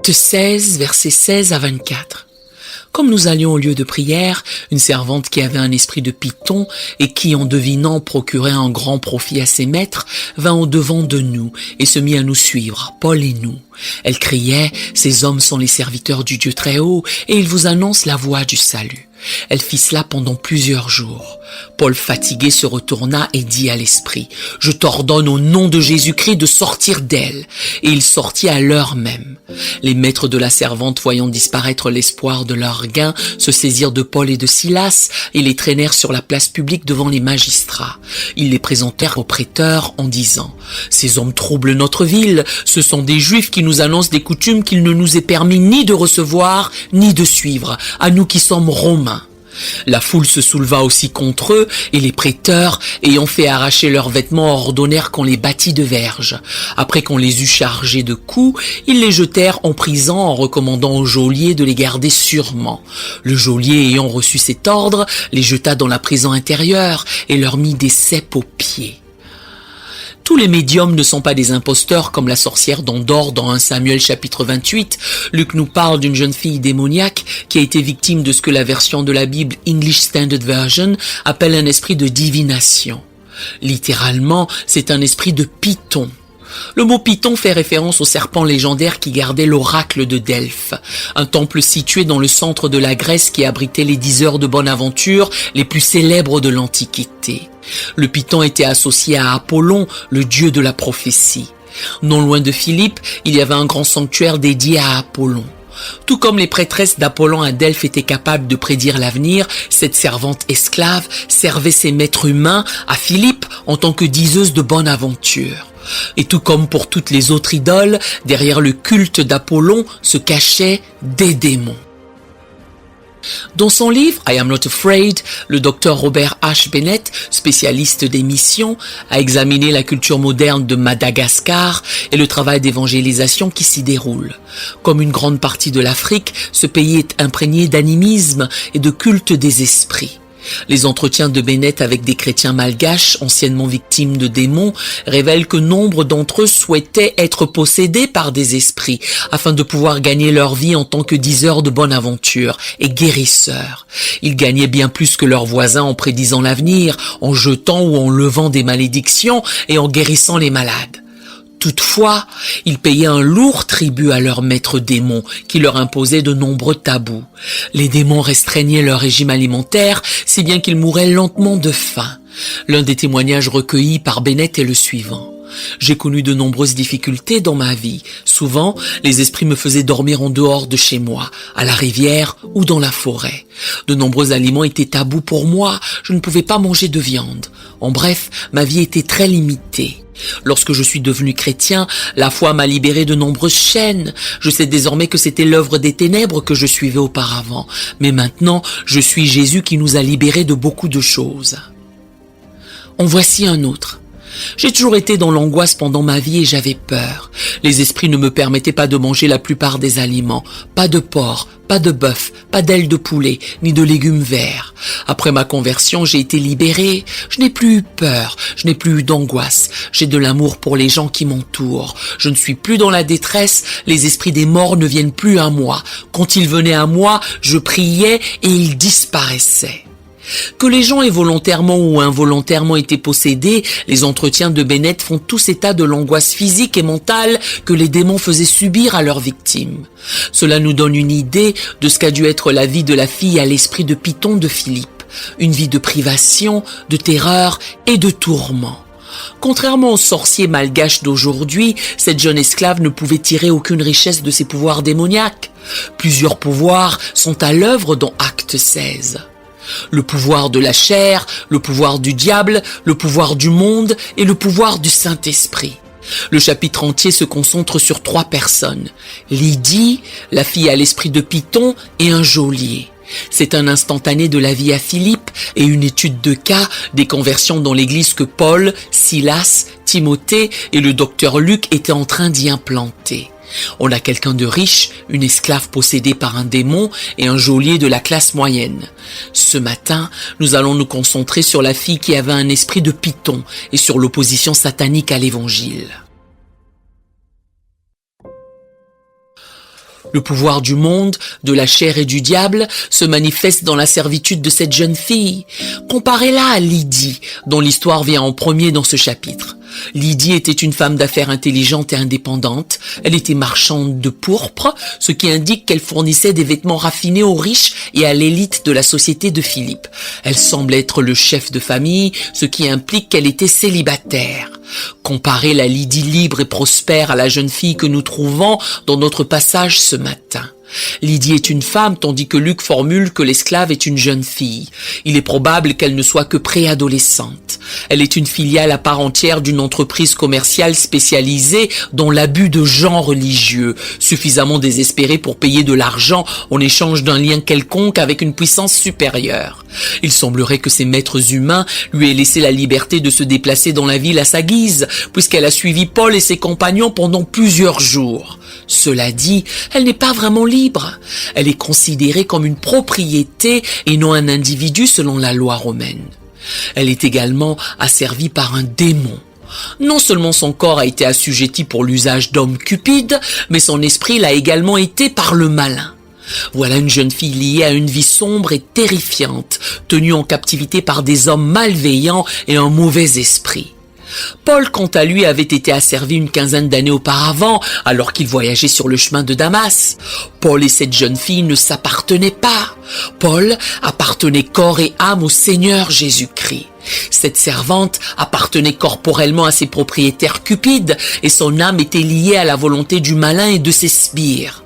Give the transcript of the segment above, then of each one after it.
Acte 16, versets 16 à 24. Comme nous allions au lieu de prière, une servante qui avait un esprit de python et qui, en devinant, procurait un grand profit à ses maîtres, vint au-devant de nous et se mit à nous suivre, Paul et nous. Elle criait, « Ces hommes sont les serviteurs du Dieu très haut et ils vous annoncent la voie du salut. » Elle fit cela pendant plusieurs jours. Paul, fatigué, se retourna et dit à l'esprit, « Je t'ordonne au nom de Jésus-Christ de sortir d'elle. » Et il sortit à l'heure même. Les maîtres de la servante, voyant disparaître l'espoir de leur gain, se saisirent de Paul et de Silas et les traînèrent sur la place publique devant les magistrats. Ils les présentèrent au prêteur en disant, « Ces hommes troublent notre ville. Ce sont des Juifs qui nous annoncent des coutumes qu'il ne nous est permis ni de recevoir, ni de suivre, à nous qui sommes Romains. » La foule se souleva aussi contre eux, et les prêteurs, ayant fait arracher leurs vêtements, ordonnèrent qu'on les battît de verges. Après qu'on les eut chargés de coups, ils les jetèrent en prison en recommandant au geôlier de les garder sûrement. Le geôlier, ayant reçu cet ordre, les jeta dans la prison intérieure et leur mit des ceps aux pieds. Tous les médiums ne sont pas des imposteurs comme la sorcière d'Endor dans 1 Samuel chapitre 28. Luc nous parle d'une jeune fille démoniaque qui a été victime de ce que la version de la Bible English Standard Version appelle un esprit de divination. Littéralement, c'est un esprit de python. Le mot Python fait référence au serpent légendaire qui gardait l'oracle de Delphes, un temple situé dans le centre de la Grèce qui abritait les 10 heures de bonne aventure les plus célèbres de l'Antiquité. Le Python était associé à Apollon, le dieu de la prophétie. Non loin de Philippe, il y avait un grand sanctuaire dédié à Apollon. Tout comme les prêtresses d'Apollon à Delphes étaient capables de prédire l'avenir, cette servante esclave servait ses maîtres humains à Philippe en tant que diseuse de bonne aventure. Et tout comme pour toutes les autres idoles, derrière le culte d'Apollon se cachaient des démons. Dans son livre « I am not afraid », le docteur Robert H. Bennett, spécialiste des missions, a examiné la culture moderne de Madagascar et le travail d'évangélisation qui s'y déroule. Comme une grande partie de l'Afrique, ce pays est imprégné d'animisme et de culte des esprits. Les entretiens de Bennett avec des chrétiens malgaches, anciennement victimes de démons, révèlent que nombre d'entre eux souhaitaient être possédés par des esprits afin de pouvoir gagner leur vie en tant que diseurs de bonne aventure et guérisseurs. Ils gagnaient bien plus que leurs voisins en prédisant l'avenir, en jetant ou en levant des malédictions et en guérissant les malades. Toutefois, ils payaient un lourd tribut à leur maître démon qui leur imposait de nombreux tabous. Les démons restreignaient leur régime alimentaire, si bien qu'ils mouraient lentement de faim. L'un des témoignages recueillis par Bennett est le suivant. J'ai connu de nombreuses difficultés dans ma vie. Souvent, les esprits me faisaient dormir en dehors de chez moi, à la rivière ou dans la forêt. De nombreux aliments étaient tabous pour moi, je ne pouvais pas manger de viande. En bref, ma vie était très limitée. Lorsque je suis devenu chrétien, la foi m'a libéré de nombreuses chaînes. Je sais désormais que c'était l'œuvre des ténèbres que je suivais auparavant. Mais maintenant, je suis Jésus qui nous a libérés de beaucoup de choses. En voici un autre. J'ai toujours été dans l'angoisse pendant ma vie et j'avais peur. Les esprits ne me permettaient pas de manger la plupart des aliments. Pas de porc, pas de bœuf, pas d'ailes de poulet, ni de légumes verts. Après ma conversion, j'ai été libéré. Je n'ai plus eu peur, je n'ai plus eu d'angoisse. J'ai de l'amour pour les gens qui m'entourent. Je ne suis plus dans la détresse, les esprits des morts ne viennent plus à moi. Quand ils venaient à moi, je priais et ils disparaissaient. Que les gens aient volontairement ou involontairement été possédés, les entretiens de Bennett font tous état de l'angoisse physique et mentale que les démons faisaient subir à leurs victimes. Cela nous donne une idée de ce qu'a dû être la vie de la fille à l'esprit de Python de Philippe. Une vie de privation, de terreur et de tourment. Contrairement aux sorciers malgaches d'aujourd'hui, cette jeune esclave ne pouvait tirer aucune richesse de ses pouvoirs démoniaques. Plusieurs pouvoirs sont à l'œuvre dans Acte 16. Le pouvoir de la chair, le pouvoir du diable, le pouvoir du monde et le pouvoir du Saint-Esprit. Le chapitre entier se concentre sur 3 personnes. Lydie, la fille à l'esprit de Python et un geôlier. C'est un instantané de la vie à Philippe et une étude de cas des conversions dans l'église que Paul, Silas, Timothée et le docteur Luc étaient en train d'y implanter. On a quelqu'un de riche, une esclave possédée par un démon et un geôlier de la classe moyenne. Ce matin, nous allons nous concentrer sur la fille qui avait un esprit de Python et sur l'opposition satanique à l'évangile. Le pouvoir du monde, de la chair et du diable se manifeste dans la servitude de cette jeune fille. Comparez-la à Lydie, dont l'histoire vient en premier dans ce chapitre. Lydie était une femme d'affaires intelligente et indépendante. Elle était marchande de pourpre, ce qui indique qu'elle fournissait des vêtements raffinés aux riches et à l'élite de la société de Philippe. Elle semble être le chef de famille, ce qui implique qu'elle était célibataire. Comparez la Lydie libre et prospère à la jeune fille que nous trouvons dans notre passage ce matin. Lydie est une femme, tandis que Luc formule que l'esclave est une jeune fille. Il est probable qu'elle ne soit que préadolescente. Elle est une filiale à part entière d'une entreprise commerciale spécialisée dans l'abus de gens religieux, suffisamment désespérés pour payer de l'argent en échange d'un lien quelconque avec une puissance supérieure. Il semblerait que ces maîtres humains lui aient laissé la liberté de se déplacer dans la ville à sa guise, puisqu'elle a suivi Paul et ses compagnons pendant plusieurs jours. Cela dit, elle n'est pas vraiment libre. Elle est considérée comme une propriété et non un individu selon la loi romaine. Elle est également asservie par un démon. Non seulement son corps a été assujetti pour l'usage d'hommes cupides, mais son esprit l'a également été par le malin. Voilà une jeune fille liée à une vie sombre et terrifiante, tenue en captivité par des hommes malveillants et un mauvais esprit. Paul, quant à lui, avait été asservi une quinzaine d'années auparavant, alors qu'il voyageait sur le chemin de Damas. Paul et cette jeune fille ne s'appartenaient pas. Paul appartenait corps et âme au Seigneur Jésus-Christ. Cette servante appartenait corporellement à ses propriétaires cupides, et son âme était liée à la volonté du malin et de ses sbires.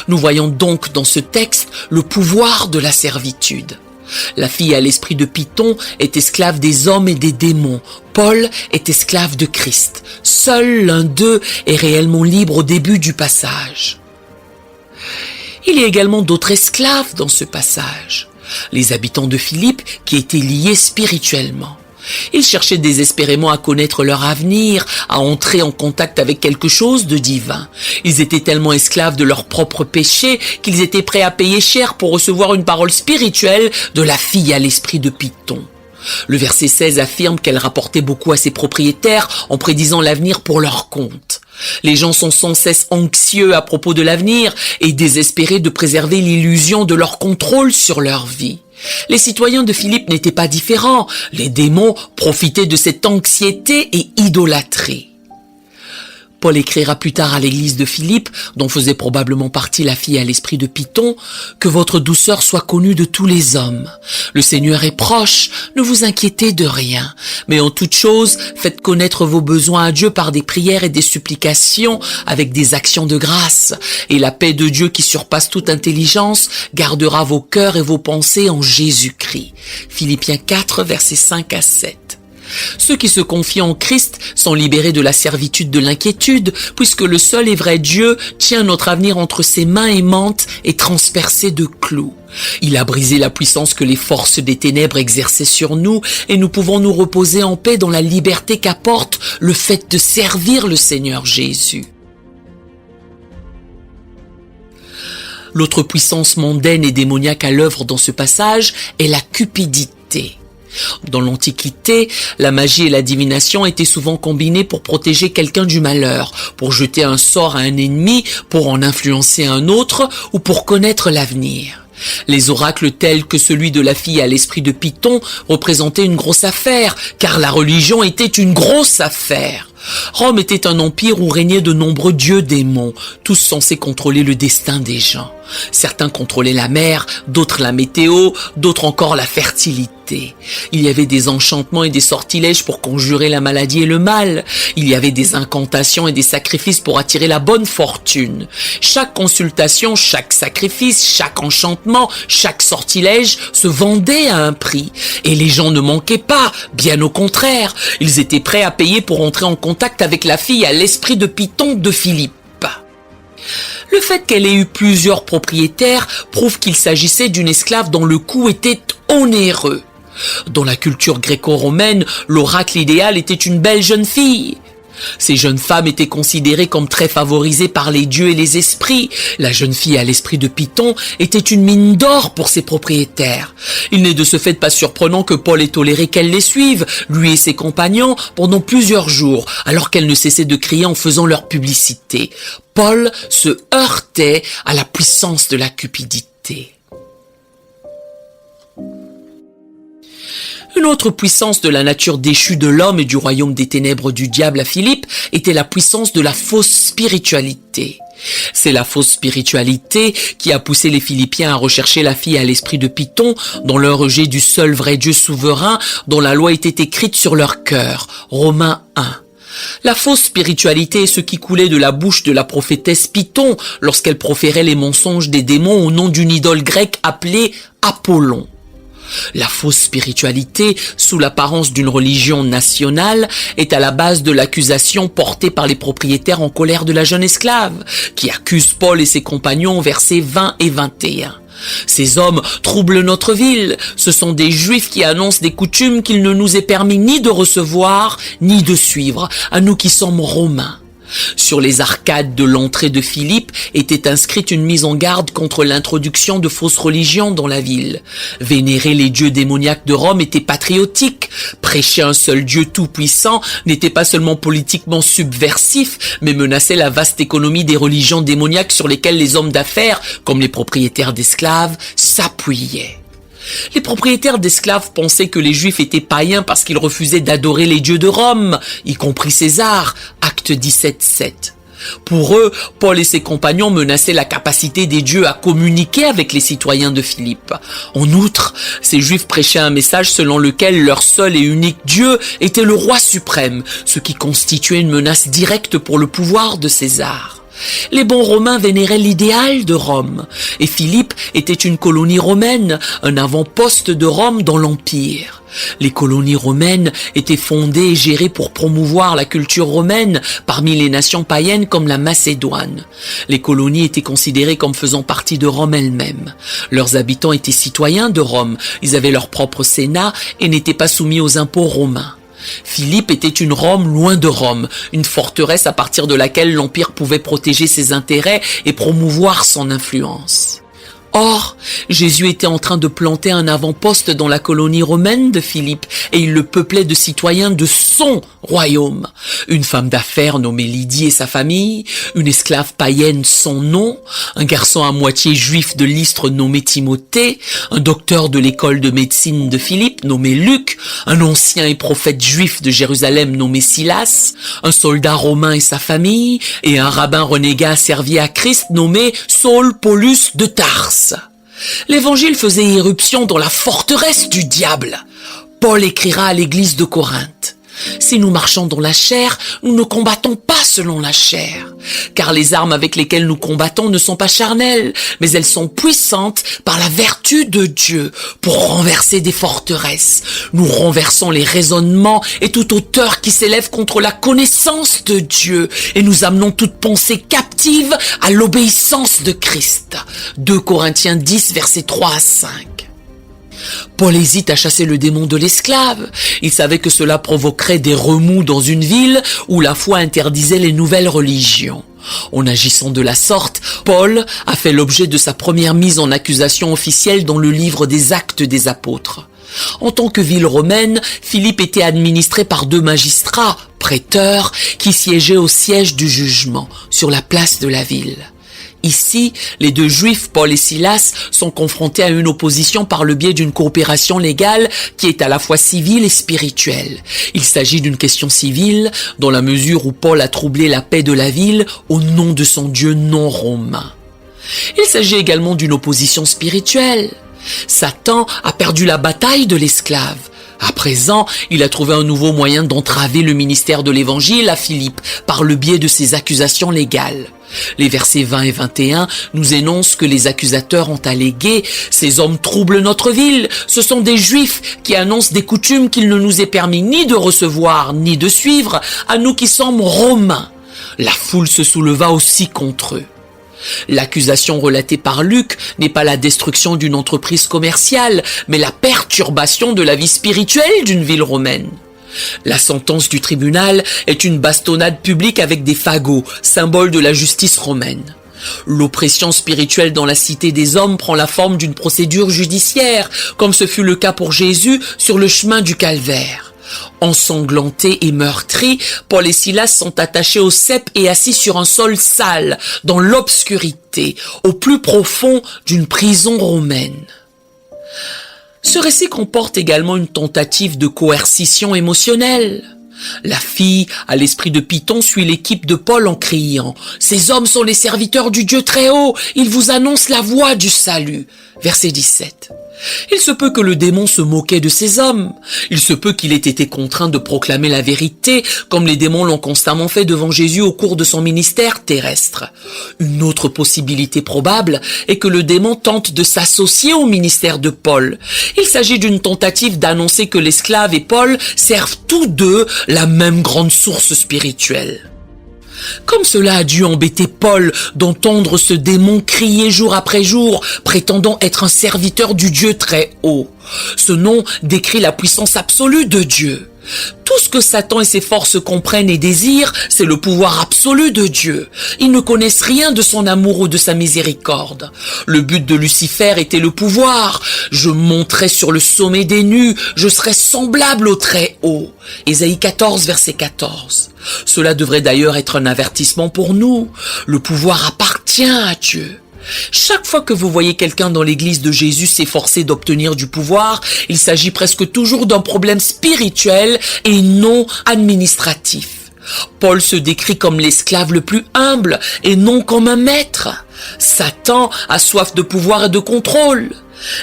Nous voyons donc dans ce texte le pouvoir de la servitude. La fille à l'esprit de Python est esclave des hommes et des démons. Paul est esclave de Christ. Seul l'un d'eux est réellement libre au début du passage. Il y a également d'autres esclaves dans ce passage. Les habitants de Philippe qui étaient liés spirituellement. Ils cherchaient désespérément à connaître leur avenir, à entrer en contact avec quelque chose de divin. Ils étaient tellement esclaves de leurs propres péchés qu'ils étaient prêts à payer cher pour recevoir une parole spirituelle de la fille à l'esprit de Python. Le verset 16 affirme qu'elle rapportait beaucoup à ses propriétaires en prédisant l'avenir pour leur compte. Les gens sont sans cesse anxieux à propos de l'avenir et désespérés de préserver l'illusion de leur contrôle sur leur vie. Les citoyens de Philippe n'étaient pas différents. Les démons profitaient de cette anxiété et idolâtrie. Paul écrira plus tard à l'église de Philippe, dont faisait probablement partie la fille à l'esprit de Python, que votre douceur soit connue de tous les hommes. Le Seigneur est proche, ne vous inquiétez de rien, mais en toute chose, faites connaître vos besoins à Dieu par des prières et des supplications, avec des actions de grâce, et la paix de Dieu qui surpasse toute intelligence gardera vos cœurs et vos pensées en Jésus-Christ. Philippiens 4, versets 5 à 7. Ceux qui se confient en Christ sont libérés de la servitude de l'inquiétude, puisque le seul et vrai Dieu tient notre avenir entre ses mains aimantes et transpercées de clous. Il a brisé la puissance que les forces des ténèbres exerçaient sur nous, et nous pouvons nous reposer en paix dans la liberté qu'apporte le fait de servir le Seigneur Jésus. L'autre puissance mondaine et démoniaque à l'œuvre dans ce passage est la cupidité. Dans l'Antiquité, la magie et la divination étaient souvent combinées pour protéger quelqu'un du malheur, pour jeter un sort à un ennemi, pour en influencer un autre ou pour connaître l'avenir. Les oracles tels que celui de la fille à l'esprit de Python représentaient une grosse affaire, car la religion était une grosse affaire. Rome était un empire où régnaient de nombreux dieux démons, tous censés contrôler le destin des gens. Certains contrôlaient la mer, d'autres la météo, d'autres encore la fertilité. Il y avait des enchantements et des sortilèges pour conjurer la maladie et le mal. Il y avait des incantations et des sacrifices pour attirer la bonne fortune. Chaque consultation, chaque sacrifice, chaque enchantement, chaque sortilège se vendait à un prix. Et les gens ne manquaient pas, bien au contraire. Ils étaient prêts à payer pour entrer en contact avec la fille à l'esprit de Python de Philippe. Le fait qu'elle ait eu plusieurs propriétaires prouve qu'il s'agissait d'une esclave dont le coût était onéreux. Dans la culture gréco-romaine, l'oracle idéal était une belle jeune fille. Ces jeunes femmes étaient considérées comme très favorisées par les dieux et les esprits. La jeune fille à l'esprit de Python était une mine d'or pour ses propriétaires. Il n'est de ce fait pas surprenant que Paul ait toléré qu'elle les suive, lui et ses compagnons, pendant plusieurs jours, alors qu'elle ne cessait de crier en faisant leur publicité. Paul se heurtait à la puissance de la cupidité. Une autre puissance de la nature déchue de l'homme et du royaume des ténèbres du diable à Philippe était la puissance de la fausse spiritualité. C'est la fausse spiritualité qui a poussé les Philippiens à rechercher la fille à l'esprit de Python dans leur rejet du seul vrai Dieu souverain dont la loi était écrite sur leur cœur. Romains 1. La fausse spiritualité est ce qui coulait de la bouche de la prophétesse Python lorsqu'elle proférait les mensonges des démons au nom d'une idole grecque appelée Apollon. La fausse spiritualité, sous l'apparence d'une religion nationale, est à la base de l'accusation portée par les propriétaires en colère de la jeune esclave, qui accusent Paul et ses compagnons, versets 20 et 21. Ces hommes troublent notre ville. Ce sont des Juifs qui annoncent des coutumes qu'il ne nous est permis ni de recevoir, ni de suivre, à nous qui sommes Romains. Sur les arcades de l'entrée de Philippe était inscrite une mise en garde contre l'introduction de fausses religions dans la ville. Vénérer les dieux démoniaques de Rome était patriotique. Prêcher un seul Dieu tout-puissant n'était pas seulement politiquement subversif, mais menaçait la vaste économie des religions démoniaques sur lesquelles les hommes d'affaires, comme les propriétaires d'esclaves, s'appuyaient. Les propriétaires d'esclaves pensaient que les Juifs étaient païens parce qu'ils refusaient d'adorer les dieux de Rome, y compris César, acte 17-7. Pour eux, Paul et ses compagnons menaçaient la capacité des dieux à communiquer avec les citoyens de Philippe. En outre, ces Juifs prêchaient un message selon lequel leur seul et unique Dieu était le roi suprême, ce qui constituait une menace directe pour le pouvoir de César. Les bons Romains vénéraient l'idéal de Rome, et Philippe était une colonie romaine, un avant-poste de Rome dans l'Empire. Les colonies romaines étaient fondées et gérées pour promouvoir la culture romaine parmi les nations païennes comme la Macédoine. Les colonies étaient considérées comme faisant partie de Rome elle-même. Leurs habitants étaient citoyens de Rome, ils avaient leur propre sénat et n'étaient pas soumis aux impôts romains. Philippe était une Rome loin de Rome, une forteresse à partir de laquelle l'Empire pouvait protéger ses intérêts et promouvoir son influence. Or, Jésus était en train de planter un avant-poste dans la colonie romaine de Philippe et il le peuplait de citoyens de son royaume. Une femme d'affaires nommée Lydie et sa famille, une esclave païenne son nom, un garçon à moitié juif de Lystre nommé Timothée, un docteur de l'école de médecine de Philippe nommé Luc, un ancien et prophète juif de Jérusalem nommé Silas, un soldat romain et sa famille, et un rabbin renégat servi à Christ nommé Saul Paulus de Tarse. L'évangile faisait irruption dans la forteresse du diable. Paul écrira à l'église de Corinthe. Si nous marchons dans la chair, nous ne combattons pas selon la chair. Car les armes avec lesquelles nous combattons ne sont pas charnelles, mais elles sont puissantes par la vertu de Dieu pour renverser des forteresses. Nous renversons les raisonnements et toute hauteur qui s'élève contre la connaissance de Dieu et nous amenons toute pensée captive à l'obéissance de Christ. 2 Corinthiens 10, versets 3 à 5. Paul hésite à chasser le démon de l'esclave. Il savait que cela provoquerait des remous dans une ville où la foi interdisait les nouvelles religions. En agissant de la sorte, Paul a fait l'objet de sa première mise en accusation officielle dans le livre des Actes des Apôtres. En tant que ville romaine, Philippe était administré par 2 magistrats, prêteurs, qui siégeaient au siège du jugement, sur la place de la ville. Ici, les 2 Juifs, Paul et Silas, sont confrontés à une opposition par le biais d'une coopération légale qui est à la fois civile et spirituelle. Il s'agit d'une question civile dans la mesure où Paul a troublé la paix de la ville au nom de son Dieu non romain. Il s'agit également d'une opposition spirituelle. Satan a perdu la bataille de l'esclave. À présent, il a trouvé un nouveau moyen d'entraver le ministère de l'Évangile à Philippe par le biais de ses accusations légales. Les versets 20 et 21 nous énoncent que les accusateurs ont allégué « Ces hommes troublent notre ville, ce sont des Juifs qui annoncent des coutumes qu'il ne nous est permis ni de recevoir ni de suivre, à nous qui sommes Romains. » La foule se souleva aussi contre eux. L'accusation relatée par Luc n'est pas la destruction d'une entreprise commerciale, mais la perturbation de la vie spirituelle d'une ville romaine. La sentence du tribunal est une bastonnade publique avec des fagots, symbole de la justice romaine. L'oppression spirituelle dans la cité des hommes prend la forme d'une procédure judiciaire, comme ce fut le cas pour Jésus sur le chemin du calvaire. Ensanglantés et meurtris, Paul et Silas sont attachés au cep et assis sur un sol sale, dans l'obscurité, au plus profond d'une prison romaine. Ce récit comporte également une tentative de coercition émotionnelle. La fille, à l'esprit de Python, suit l'équipe de Paul en criant « Ces hommes sont les serviteurs du Dieu très haut, ils vous annoncent la voie du salut ». Verset 17. Il se peut que le démon se moquait de ces hommes. Il se peut qu'il ait été contraint de proclamer la vérité, comme les démons l'ont constamment fait devant Jésus au cours de son ministère terrestre. Une autre possibilité probable est que le démon tente de s'associer au ministère de Paul. Il s'agit d'une tentative d'annoncer que l'esclave et Paul servent tous deux la même grande source spirituelle. Comme cela a dû embêter Paul d'entendre ce démon crier jour après jour, prétendant être un serviteur du Dieu très haut. Ce nom décrit la puissance absolue de Dieu. Tout ce que Satan et ses forces comprennent et désirent, c'est le pouvoir absolu de Dieu. Ils ne connaissent rien de son amour ou de sa miséricorde. Le but de Lucifer était le pouvoir. Je monterai sur le sommet des nues, je serai semblable au très haut. Ésaïe 14, verset 14. Cela devrait d'ailleurs être un avertissement pour nous. Le pouvoir appartient à Dieu. Chaque fois que vous voyez quelqu'un dans l'église de Jésus s'efforcer d'obtenir du pouvoir, il s'agit presque toujours d'un problème spirituel et non administratif. Paul se décrit comme l'esclave le plus humble et non comme un maître. Satan a soif de pouvoir et de contrôle.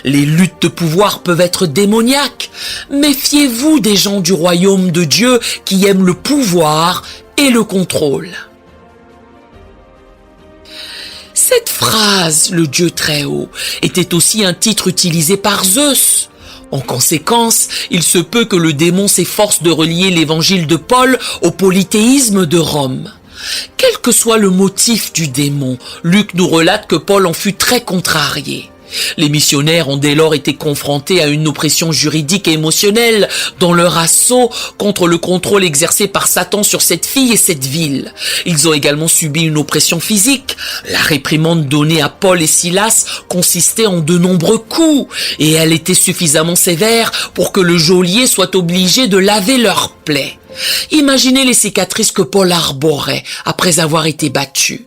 Les luttes de pouvoir peuvent être démoniaques. Méfiez-vous des gens du royaume de Dieu qui aiment le pouvoir et le contrôle. Cette phrase, le Dieu très haut, était aussi un titre utilisé par Zeus. En conséquence, il se peut que le démon s'efforce de relier l'évangile de Paul au polythéisme de Rome. Quel que soit le motif du démon, Luc nous relate que Paul en fut très contrarié. Les missionnaires ont dès lors été confrontés à une oppression juridique et émotionnelle dans leur assaut contre le contrôle exercé par Satan sur cette fille et cette ville. Ils ont également subi une oppression physique. La réprimande donnée à Paul et Silas consistait en de nombreux coups et elle était suffisamment sévère pour que le geôlier soit obligé de laver leurs plaies. Imaginez les cicatrices que Paul arborait après avoir été battu.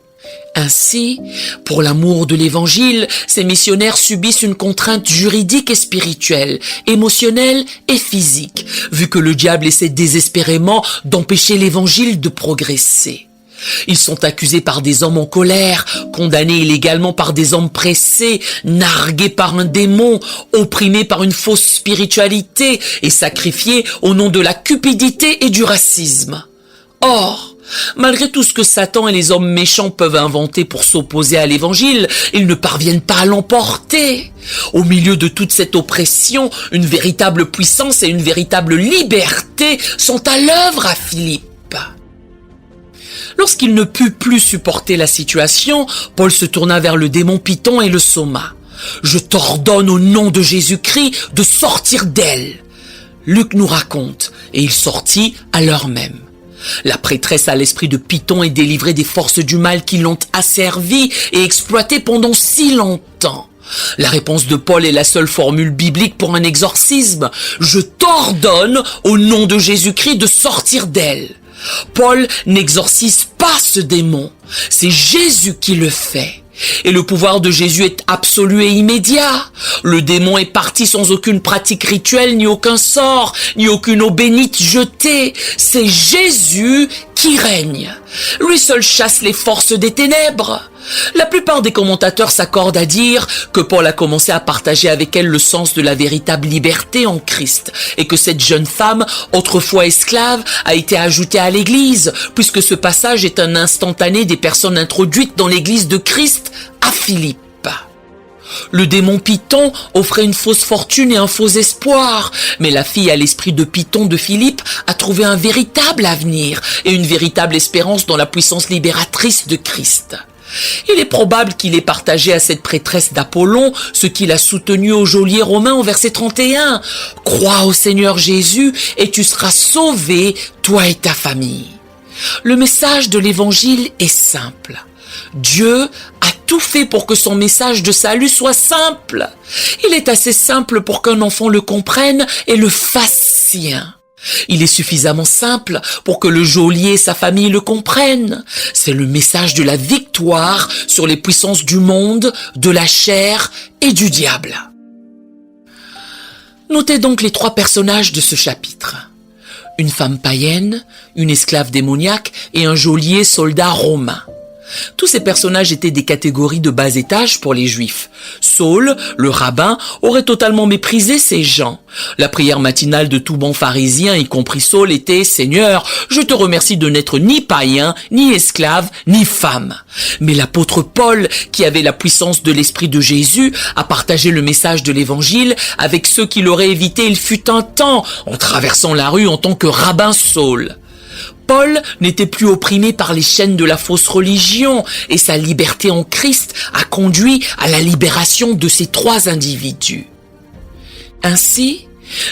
Ainsi, pour l'amour de l'évangile, ces missionnaires subissent une contrainte juridique et spirituelle, émotionnelle et physique, vu que le diable essaie désespérément d'empêcher l'évangile de progresser. Ils sont accusés par des hommes en colère, condamnés illégalement par des hommes pressés, nargués par un démon, opprimés par une fausse spiritualité et sacrifiés au nom de la cupidité et du racisme. Or, malgré tout ce que Satan et les hommes méchants peuvent inventer pour s'opposer à l'évangile, ils ne parviennent pas à l'emporter. Au milieu de toute cette oppression, une véritable puissance et une véritable liberté sont à l'œuvre à Philippe. Lorsqu'il ne put plus supporter la situation, Paul se tourna vers le démon Python et le somma. « Je t'ordonne au nom de Jésus-Christ de sortir d'elle !» Luc nous raconte, et il sortit à l'heure même. La prêtresse à l'esprit de Python est délivrée des forces du mal qui l'ont asservie et exploitée pendant si longtemps. La réponse de Paul est la seule formule biblique pour un exorcisme. « Je t'ordonne au nom de Jésus-Christ de sortir d'elle !» Paul n'exorcise pas ce démon, c'est Jésus qui le fait. Et le pouvoir de Jésus est absolu et immédiat. Le démon est parti sans aucune pratique rituelle, ni aucun sort, ni aucune eau bénite jetée. C'est Jésus qui règne. Lui seul chasse les forces des ténèbres. La plupart des commentateurs s'accordent à dire que Paul a commencé à partager avec elle le sens de la véritable liberté en Christ et que cette jeune femme, autrefois esclave, a été ajoutée à l'église, puisque ce passage est un instantané des personnes introduites dans l'église de Christ à Philippe. Le démon Python offrait une fausse fortune et un faux espoir, mais la fille à l'esprit de Python de Philippe a trouvé un véritable avenir et une véritable espérance dans la puissance libératrice de Christ. Il est probable qu'il ait partagé à cette prêtresse d'Apollon ce qu'il a soutenu au geôlier romain au verset 31. « Crois au Seigneur Jésus et tu seras sauvé, toi et ta famille. » Le message de l'évangile est simple. Dieu a tout fait pour que son message de salut soit simple. Il est assez simple pour qu'un enfant le comprenne et le fasse sien. Il est suffisamment simple pour que le geôlier et sa famille le comprennent. C'est le message de la victoire sur les puissances du monde, de la chair et du diable. Notez donc les 3 personnages de ce chapitre. Une femme païenne, une esclave démoniaque et un geôlier soldat romain. Tous ces personnages étaient des catégories de bas étage pour les Juifs. Saul, le rabbin, aurait totalement méprisé ces gens. La prière matinale de tout bon pharisien, y compris Saul, était « Seigneur, je te remercie de n'être ni païen, ni esclave, ni femme. » Mais l'apôtre Paul, qui avait la puissance de l'esprit de Jésus, a partagé le message de l'évangile avec ceux qui l'auraient évité il fut un temps, en traversant la rue en tant que rabbin Saul. Paul n'était plus opprimé par les chaînes de la fausse religion et sa liberté en Christ a conduit à la libération de ces 3 individus. Ainsi,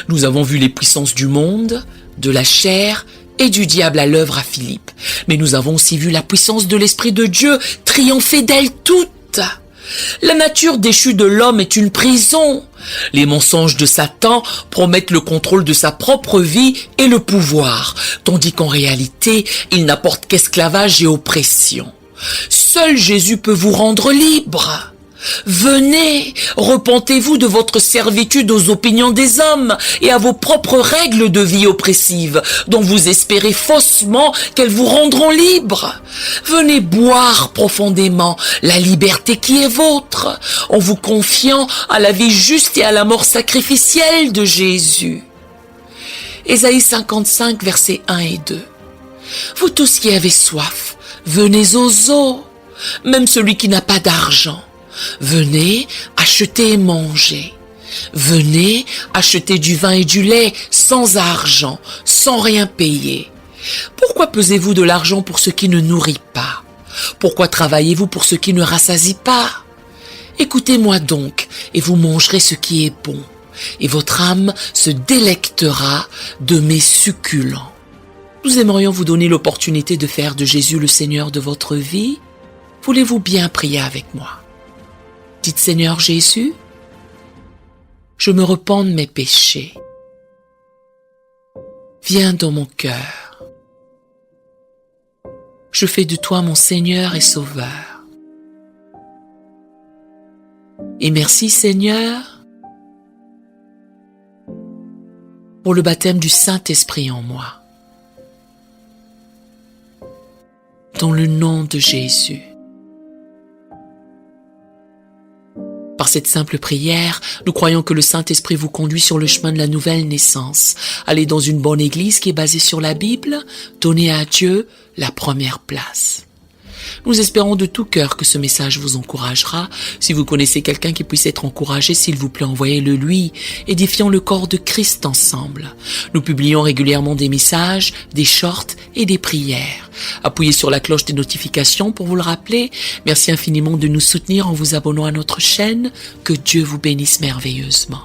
nous avons vu les puissances du monde, de la chair et du diable à l'œuvre à Philippe. Mais nous avons aussi vu la puissance de l'Esprit de Dieu triompher d'elles toutes. La nature déchue de l'homme est une prison. Les mensonges de Satan promettent le contrôle de sa propre vie et le pouvoir, tandis qu'en réalité, il n'apporte qu'esclavage et oppression. Seul Jésus peut vous rendre libre. Venez, repentez-vous de votre servitude aux opinions des hommes et à vos propres règles de vie oppressives, dont vous espérez faussement qu'elles vous rendront libres. Venez boire profondément la liberté qui est vôtre, en vous confiant à la vie juste et à la mort sacrificielle de Jésus. Ésaïe 55, versets 1 et 2. Vous tous qui avez soif, venez aux eaux, même celui qui n'a pas d'argent. Venez acheter et manger. Venez acheter du vin et du lait sans argent, sans rien payer. Pourquoi pesez-vous de l'argent pour ce qui ne nourrit pas? Pourquoi travaillez-vous pour ce qui ne rassasie pas? Écoutez-moi donc, et vous mangerez ce qui est bon, et votre âme se délectera de mes succulents. Nous aimerions vous donner l'opportunité de faire de Jésus le Seigneur de votre vie. Voulez-vous bien prier avec moi? Dites, Seigneur Jésus, je me repens de mes péchés. Viens dans mon cœur. Je fais de toi mon Seigneur et Sauveur. Et merci Seigneur pour le baptême du Saint-Esprit en moi. Dans le nom de Jésus. Par cette simple prière, nous croyons que le Saint-Esprit vous conduit sur le chemin de la nouvelle naissance. Allez dans une bonne église qui est basée sur la Bible, donnez à Dieu la première place. Nous espérons de tout cœur que ce message vous encouragera. Si vous connaissez quelqu'un qui puisse être encouragé, s'il vous plaît, envoyez-le lui. Édifions le corps de Christ ensemble. Nous publions régulièrement des messages, des shorts et des prières. Appuyez sur la cloche des notifications pour vous le rappeler. Merci infiniment de nous soutenir en vous abonnant à notre chaîne. Que Dieu vous bénisse merveilleusement.